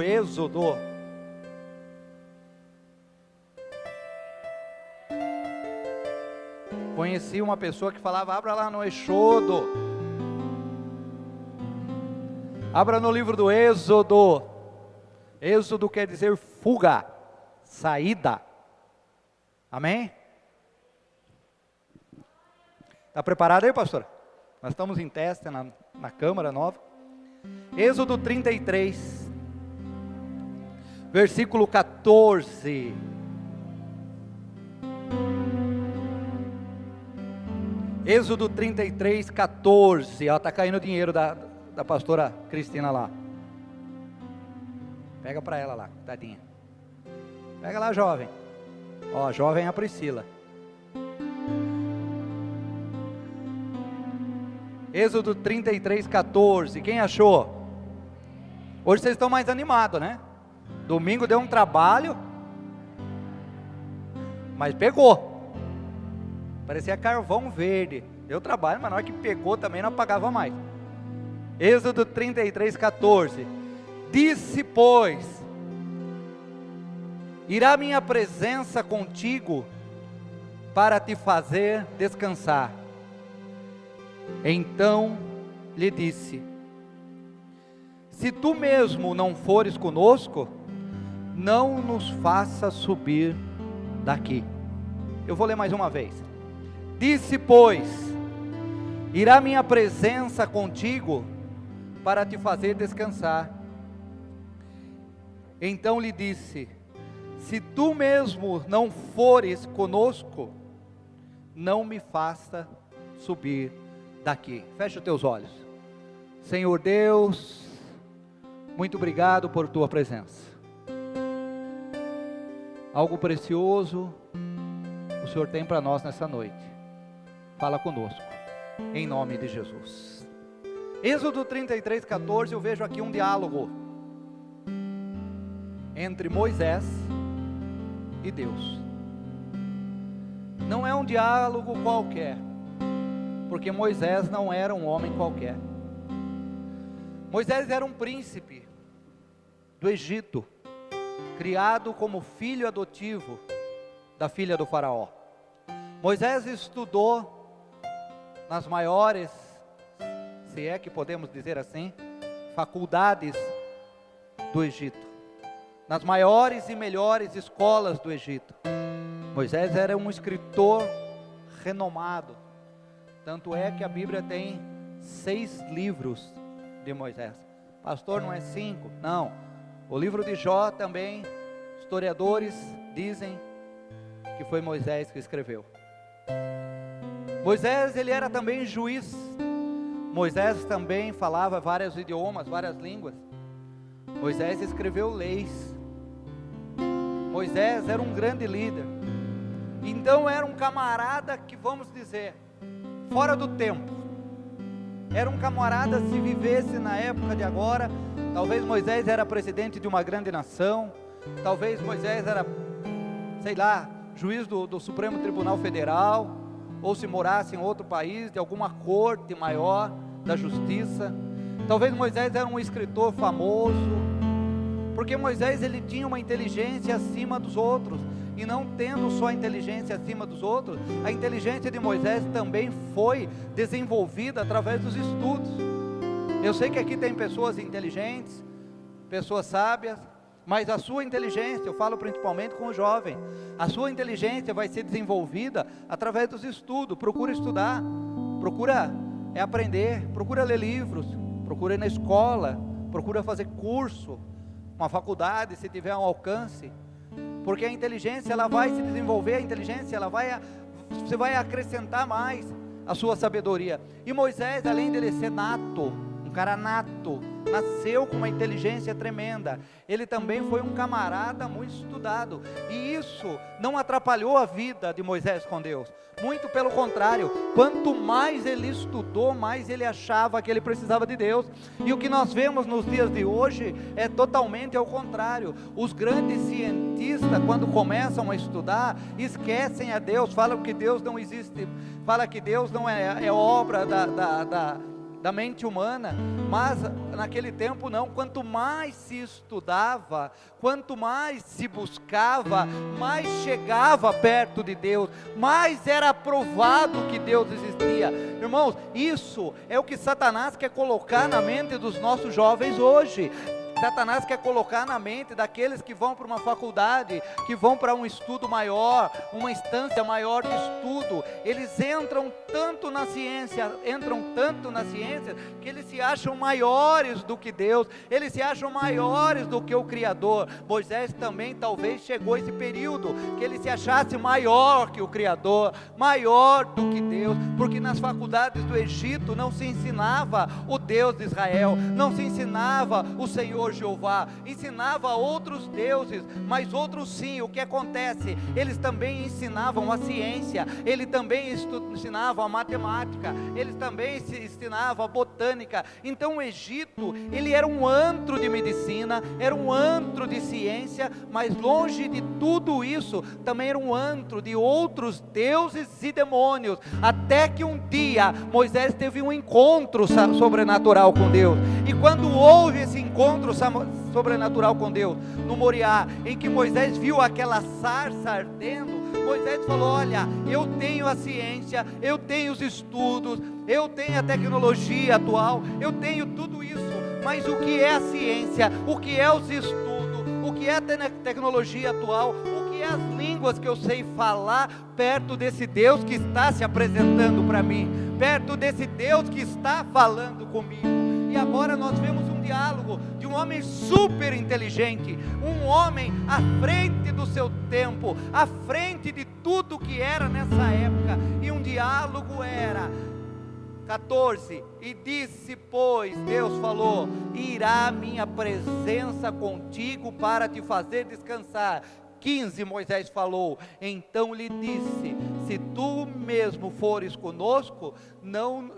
Êxodo. Conheci uma pessoa que falava: abra lá no Êxodo, abra no livro do Êxodo. Êxodo quer dizer fuga, saída. Amém? Está preparado aí, pastor? Nós estamos em teste na câmara nova. Êxodo 33, versículo 14. Êxodo 33, 14. Ó, está caindo o dinheiro da pastora Cristina lá. Pega para ela lá, tadinha. Pega lá, jovem. Ó, jovem é a Priscila. Êxodo 33, 14. Quem achou? Hoje vocês estão mais animados, né? Domingo deu um trabalho, mas pegou. Parecia carvão verde. Deu trabalho, mas na hora que pegou também não apagava mais. Êxodo 33, 14. Disse, pois: irá minha presença contigo para te fazer descansar. Então lhe disse: se tu mesmo não fores conosco, não nos faça subir daqui. Eu vou ler mais uma vez. Disse, pois: irá minha presença contigo para te fazer descansar. Então lhe disse: se tu mesmo não fores conosco, não me faça subir daqui. Fecha os teus olhos. Senhor Deus, muito obrigado por tua presença. Algo precioso o Senhor tem para nós nessa noite. Fala conosco, em nome de Jesus. Êxodo 33, 14, eu vejo aqui um diálogo entre Moisés e Deus. Não é um diálogo qualquer, porque Moisés não era um homem qualquer. Moisés era um príncipe do Egito, criado como filho adotivo da filha do faraó. Moisés estudou nas maiores, se é que podemos dizer assim, faculdades do Egito, nas maiores e melhores escolas do Egito. Moisés era um escritor renomado, tanto é que a Bíblia tem 6 livros de Moisés. Pastor, não é 5? Não. O livro de Jó também, historiadores dizem que foi Moisés que escreveu. Moisés, ele era também juiz. Moisés também falava vários idiomas, várias línguas. Moisés escreveu leis. Moisés era um grande líder. Então era um camarada que, vamos dizer, fora do tempo. Era um camarada, se vivesse na época de agora, talvez Moisés era presidente de uma grande nação, talvez Moisés era, sei lá, juiz do Supremo Tribunal Federal, ou se morasse em outro país, de alguma corte maior da justiça. Talvez Moisés era um escritor famoso, porque Moisés, ele tinha uma inteligência acima dos outros. E não tendo só a inteligência acima dos outros, a inteligência de Moisés também foi desenvolvida através dos estudos. Eu sei que aqui tem pessoas inteligentes, pessoas sábias, mas a sua inteligência, eu falo principalmente com o jovem, a sua inteligência vai ser desenvolvida através dos estudos. Procura estudar, procura aprender, procura ler livros, procura ir na escola, procura fazer curso, uma faculdade, se tiver um alcance. Porque a inteligência, ela vai se desenvolver, a inteligência, você vai acrescentar mais a sua sabedoria. E Moisés, além de ele ser nato, um cara nato, nasceu com uma inteligência tremenda, ele também foi um camarada muito estudado, e isso não atrapalhou a vida de Moisés com Deus, muito pelo contrário, quanto mais ele estudou, mais ele achava que ele precisava de Deus. E o que nós vemos nos dias de hoje é totalmente ao contrário. Os grandes cientistas, quando começam a estudar, esquecem a Deus, falam que Deus não existe, falam que Deus não é obra da mente humana, mas naquele tempo não. Quanto mais se estudava, quanto mais se buscava, mais chegava perto de Deus, mais era provado que Deus existia. Irmãos, isso é o que Satanás quer colocar na mente dos nossos jovens hoje. Satanás quer colocar na mente daqueles que vão para uma faculdade, que vão para um estudo maior, uma instância maior de estudo. Eles entram tanto na ciência, que eles se acham maiores do que Deus, eles se acham maiores do que o Criador. Moisés também talvez chegou esse período, que ele se achasse maior que o Criador, maior do que Deus, porque nas faculdades do Egito não se ensinava o Deus de Israel, não se ensinava o Senhor Jeová, ensinava outros deuses, mas outros sim. O que acontece? Eles também ensinavam a ciência, eles também ensinavam a matemática, eles também ensinavam a botânica. Então o Egito, ele era um antro de medicina, era um antro de ciência, mas longe de tudo isso, também era um antro de outros deuses e demônios, até que um dia Moisés teve um encontro sobrenatural com Deus. E quando houve esse encontro sobrenatural com Deus, no Moriá, em que Moisés viu aquela sarça ardendo, Moisés falou: olha, eu tenho a ciência, eu tenho os estudos, eu tenho a tecnologia atual, eu tenho tudo isso, mas o que é a ciência, o que é os estudos, o que é a tecnologia atual, o que é as línguas que eu sei falar, perto desse Deus que está se apresentando para mim, perto desse Deus que está falando comigo? E agora nós vemos um diálogo de um homem super inteligente, um homem à frente do seu tempo, à frente de tudo que era nessa época. E um diálogo era 14, e disse, pois, Deus falou: irá a minha presença contigo para te fazer descansar. 15, Moisés falou: então lhe disse, se tu mesmo fores conosco,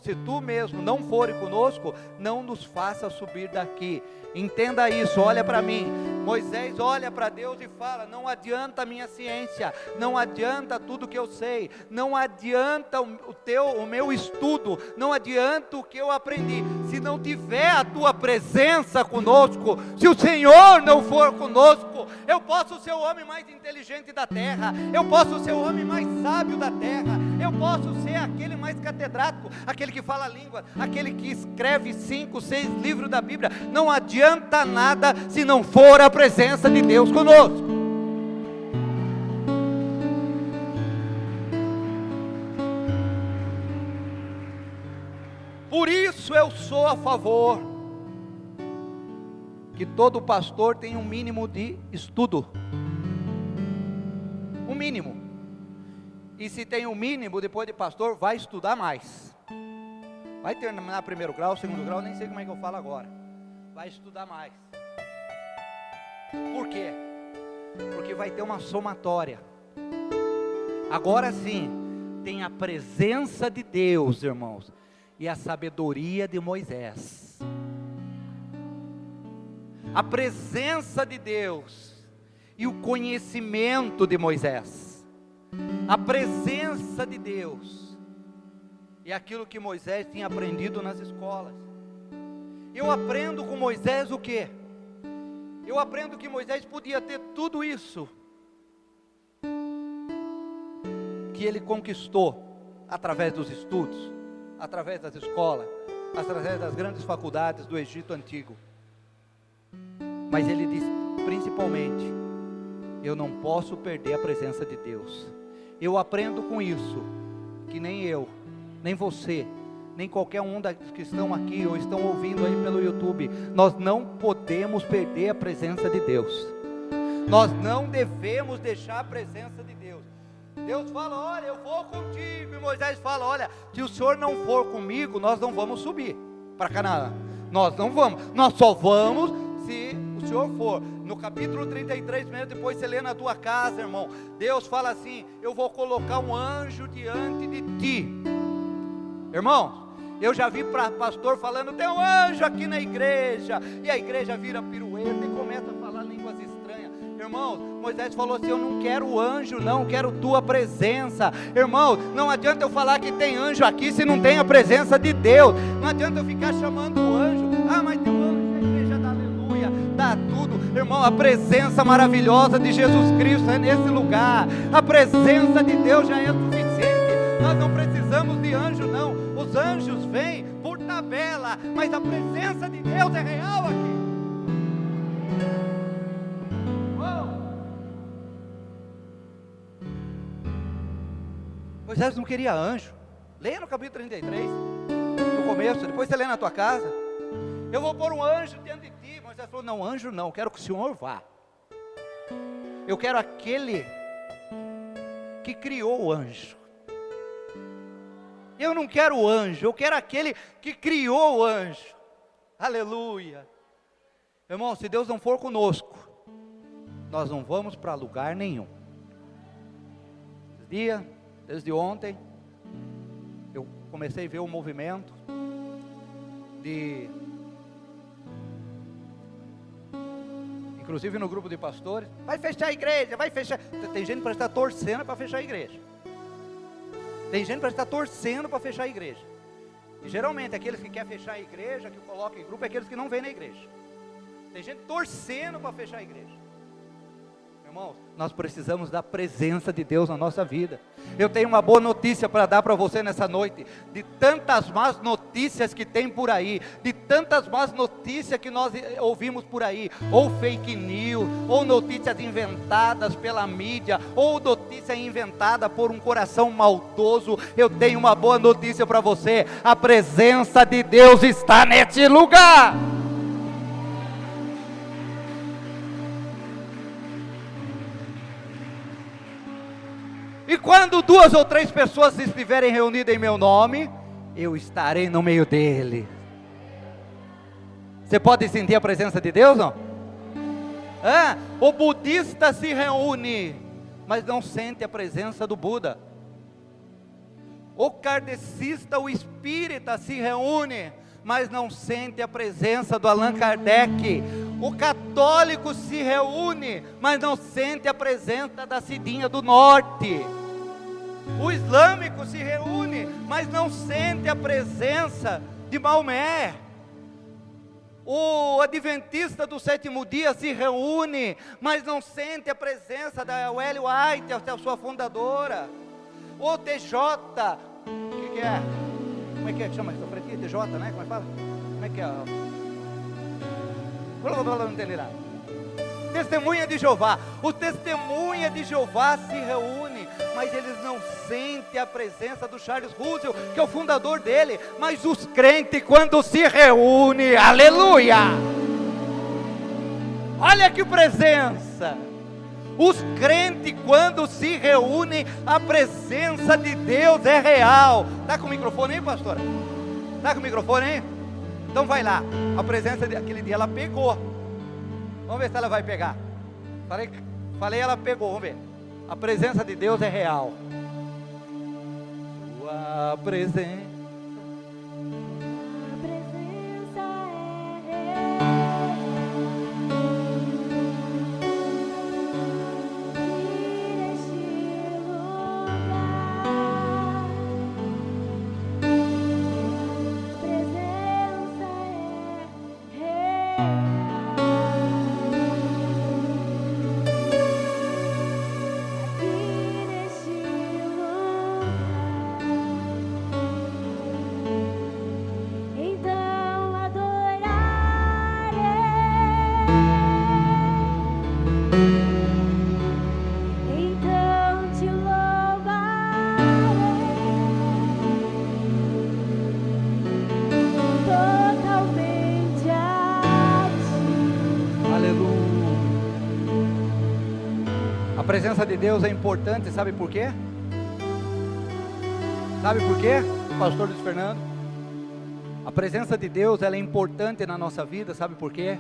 se tu mesmo não fores conosco, não nos faça subir daqui. Entenda isso, olha para mim. Moisés olha para Deus e fala: não adianta a minha ciência, não adianta tudo que eu sei, não adianta o meu estudo, não adianta o que eu aprendi, se não tiver a tua presença conosco, se o Senhor não for conosco. Eu posso ser o homem mais inteligente da terra, eu posso ser o homem mais sábio da terra, eu posso ser aquele mais catedrático, aquele que fala língua, aquele que escreve 5, 6 livros da Bíblia. Não adianta nada se não for a presença de Deus conosco. Por isso eu sou a favor que todo pastor tenha um mínimo de estudo, um mínimo. E se tem um mínimo, depois de pastor, vai estudar mais, vai terminar primeiro grau, segundo grau, nem sei como é que eu falo agora, vai estudar mais. Por quê? Porque vai ter uma somatória. Agora sim, tem a presença de Deus, irmãos, e a sabedoria de Moisés. A presença de Deus e o conhecimento de Moisés. A presença de Deus e aquilo que Moisés tinha aprendido nas escolas. Eu aprendo com Moisés o quê? Eu aprendo que Moisés podia ter tudo isso que ele conquistou através dos estudos, através das escolas, através das grandes faculdades do Egito Antigo. Mas ele diz, principalmente, eu não posso perder a presença de Deus. Eu aprendo com isso, que nem eu, nem você, nem qualquer um dos que estão aqui ou estão ouvindo aí pelo YouTube, nós não podemos perder a presença de Deus. Nós não devemos deixar a presença de Deus. Deus fala: olha, eu vou contigo. E Moisés fala: olha, se o Senhor não for comigo, nós não vamos subir para Canaã. Nós não vamos, nós só vamos se o Senhor for. No capítulo 33 mesmo, depois você lê na tua casa, irmão, Deus fala assim: eu vou colocar um anjo diante de ti. Irmão, eu já vi pastor falando: tem um anjo aqui na igreja, e a igreja vira pirueta e começa a falar línguas estranhas. Irmãos, Moisés falou assim: eu não quero anjo, não, quero tua presença. Irmão, não adianta eu falar que tem anjo aqui se não tem a presença de Deus. Não Não adianta eu ficar chamando o anjo. Ah, mas tem um anjo na igreja da aleluia. Dá tudo. Irmão, a presença maravilhosa de Jesus Cristo é nesse lugar. A presença de Deus já é suficiente. Nós não precisamos de anjo, não. Os anjos vêm por tabela, mas a presença de Deus é real aqui. Moisés não queria anjo. Leia no capítulo 33, no começo, depois você lê na tua casa. Eu vou pôr um anjo diante de ti. Moisés falou, não, anjo não, quero que o Senhor vá. Eu quero aquele que criou o anjo. Eu não quero o anjo, eu quero aquele que criou o anjo. Aleluia. Irmão, se Deus não for conosco, nós não vamos para lugar nenhum. Desde ontem, eu comecei a ver o movimento inclusive no grupo de pastores, vai fechar a igreja, vai fechar. Tem gente para estar torcendo para fechar a igreja. Tem gente para estar torcendo para fechar a igreja. E geralmente aqueles que querem fechar a igreja, que colocam em grupo, é aqueles que não vêm na igreja. Tem gente torcendo para fechar a igreja. Irmãos, nós precisamos da presença de Deus na nossa vida. Eu tenho uma boa notícia para dar para você nessa noite. De tantas más notícias que tem por aí, de tantas más notícias que nós ouvimos por aí, ou fake news, ou notícias inventadas pela mídia, ou notícia inventada por um coração maldoso, eu tenho uma boa notícia para você. A presença de Deus está neste lugar. E quando 2 ou 3 pessoas estiverem reunidas em meu nome, eu estarei no meio dele. Você pode sentir a presença de Deus, não? O budista se reúne, mas não sente a presença do Buda. O kardecista, o espírita se reúne, mas não sente a presença do Allan Kardec. O católico se reúne, mas não sente a presença da Cidinha do Norte. O islâmico se reúne, mas não sente a presença de Maomé. O adventista do 7º dia se reúne, mas não sente a presença da Ellen White, a sua fundadora. O TJ, o que é? Como é que chama isso? TJ, né? Como é que fala? Como é que é? Não entendi nada. Testemunha de Jeová. O testemunha de Jeová se reúne, mas eles não sentem a presença do Charles Russell, que é o fundador dele. Mas os crentes, quando se reúnem, aleluia! Olha que presença! Os crentes, quando se reúnem, a presença de Deus é real. Está com o microfone aí, pastora? Está com o microfone aí? Então vai lá. A presença daquele dia ela pegou. Vamos ver se ela vai pegar. Falei, ela pegou. Vamos ver. A presença de Deus é real. Sua presença. A presença de Deus é importante, sabe por quê? Sabe por quê, pastor Luiz Fernando? A presença de Deus, ela é importante na nossa vida, sabe por quê?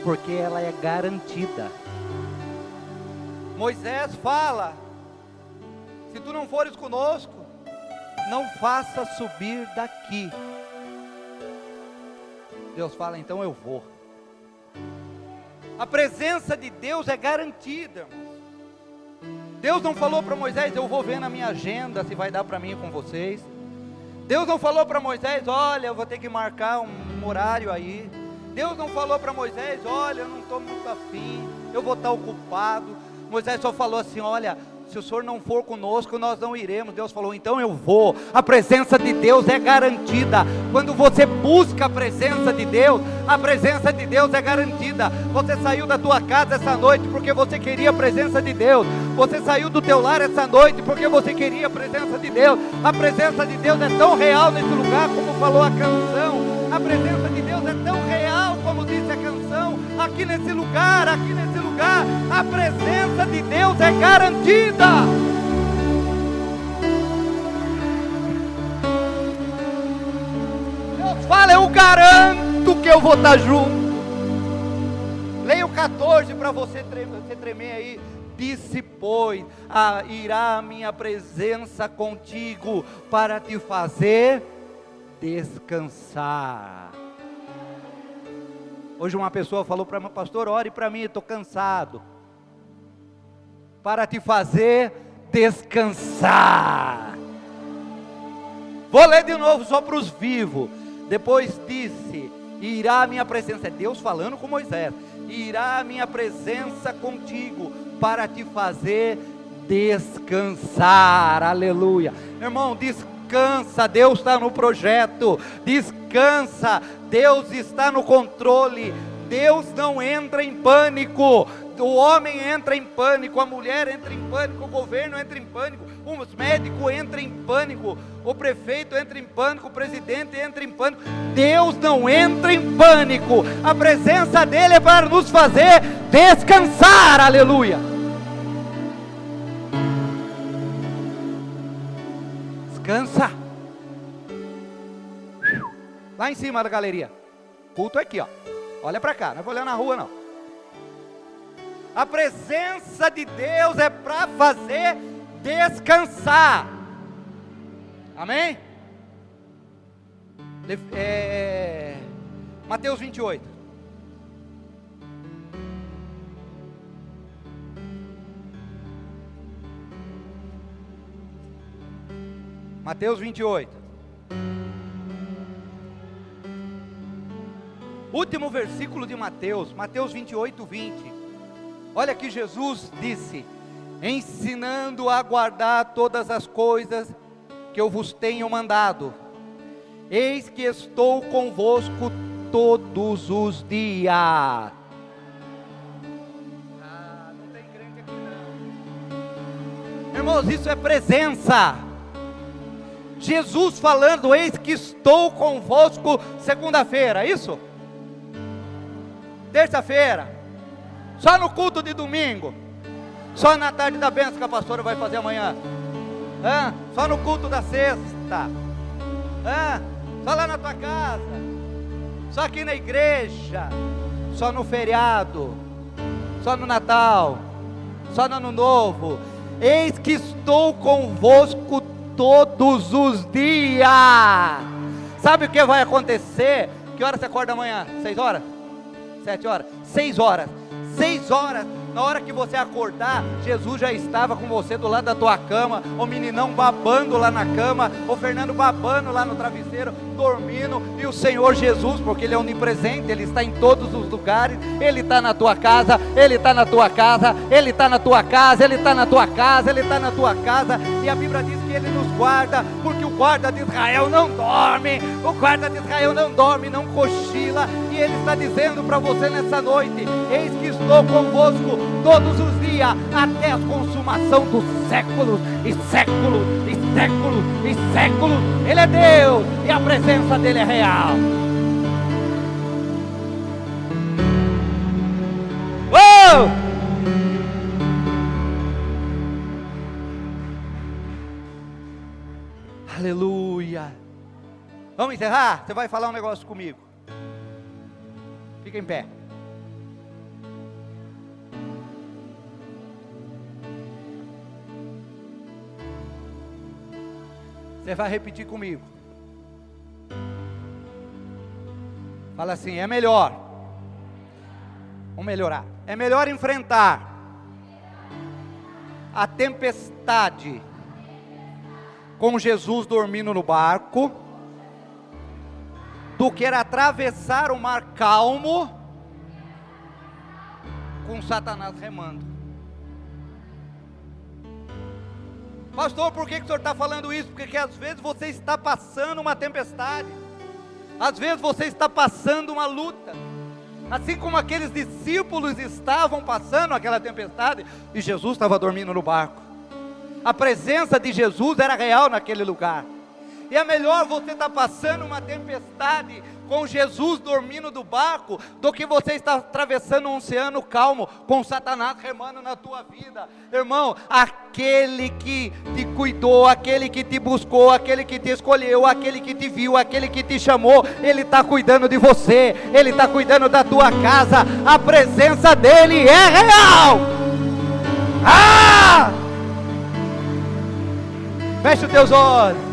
Porque ela é garantida. Moisés fala: se tu não fores conosco, não faça subir daqui. Deus fala, então eu vou. A presença de Deus é garantida, irmãos. Deus não falou para Moisés, eu vou ver na minha agenda se vai dar para mim com vocês. Deus não falou para Moisés: olha, eu vou ter que marcar um horário aí. Deus não falou para Moisés: olha, eu não estou muito afim, eu vou estar ocupado. Moisés só falou assim: olha, se o Senhor não for conosco, nós não iremos. Deus falou: então eu vou. A presença de Deus é garantida. Quando você busca a presença de Deus é garantida. Você saiu da tua casa essa noite porque você queria a presença de Deus. Você saiu do teu lar essa noite porque você queria a presença de Deus. A presença de Deus é tão real nesse lugar como falou a canção. A presença de Deus é tão real como disse a canção. Aqui nesse lugar, a presença de Deus é garantida. Deus fala: eu garanto que eu vou estar junto. Leia o 14 para você tremer aí. Disse, pois, irá a minha presença contigo para te fazer descansar. Hoje uma pessoa falou para mim: pastor, ore para mim, estou cansado. Para te fazer descansar. Vou ler de novo só para os vivos. Depois disse: irá a minha presença, é Deus falando com Moisés, irá a minha presença contigo para te fazer descansar. Aleluia. Irmão, descansa, Deus está no projeto. Descansa, Deus está no controle. Deus não entra em pânico. O homem entra em pânico, a mulher entra em pânico, o governo entra em pânico, os médicos entram em pânico, o prefeito entra em pânico, o presidente entra em pânico. Deus não entra em pânico. A presença dele é para nos fazer descansar. Aleluia. Descansa. Lá em cima da galeria. Culto aqui, ó. Olha para cá, não vou olhar na rua não. A presença de Deus é para fazer descansar. Amém? Mateus 28. Mateus 28. Último versículo de Mateus, Mateus 28, 20. Olha que Jesus disse: ensinando a guardar todas as coisas que eu vos tenho mandado. Eis que estou convosco todos os dias. Não tem crente aqui não. Irmãos, isso é presença. Jesus falando: eis que estou convosco segunda-feira, isso? Terça-feira. Só no culto de domingo? Só na tarde da bênção que a pastora vai fazer amanhã? Só no culto da sexta? Só lá na tua casa? Só aqui na igreja? Só no feriado? Só no Natal? Só no Ano Novo? Eis que estou convosco todos os dias. Sabe o que vai acontecer? Que hora você acorda amanhã? 6 horas? 7 horas? 6 horas. 6 horas, na hora que você acordar, Jesus já estava com você do lado da tua cama, o meninão babando lá na cama, o Fernando babando lá no travesseiro, dormindo, e o Senhor Jesus, porque Ele é onipresente, Ele está em todos os lugares, Ele está na tua casa, Ele está na tua casa, Ele está na tua casa, Ele está na tua casa, Ele está na tua casa, e a Bíblia diz que Ele nos guarda, porque o guarda de Israel não dorme, o guarda de Israel não dorme, não cochila, e Ele está dizendo para você nessa noite: eis que estou convosco todos os dias, até a consumação dos séculos, e séculos, e séculos, e séculos. Ele é Deus, e a presença dele é real. Uou! Aleluia. Vamos encerrar? Você vai falar um negócio comigo. Fica em pé. Você vai repetir comigo. Fala assim: é melhor. Vamos melhorar. É melhor enfrentar a tempestade com Jesus dormindo no barco do que atravessar o mar calmo com Satanás remando. Pastor, por que o senhor está falando isso? Porque às vezes você está passando uma tempestade, às vezes você está passando uma luta, assim como aqueles discípulos estavam passando aquela tempestade, e Jesus estava dormindo no barco. A presença de Jesus era real naquele lugar. E é melhor você estar passando uma tempestade com Jesus dormindo do barco, do que você estar atravessando um oceano calmo, com Satanás remando na tua vida. Irmão, aquele que te cuidou, aquele que te buscou, aquele que te escolheu, aquele que te viu, aquele que te chamou, Ele está cuidando de você, Ele está cuidando da tua casa, a presença dEle é real. Feche os teus olhos.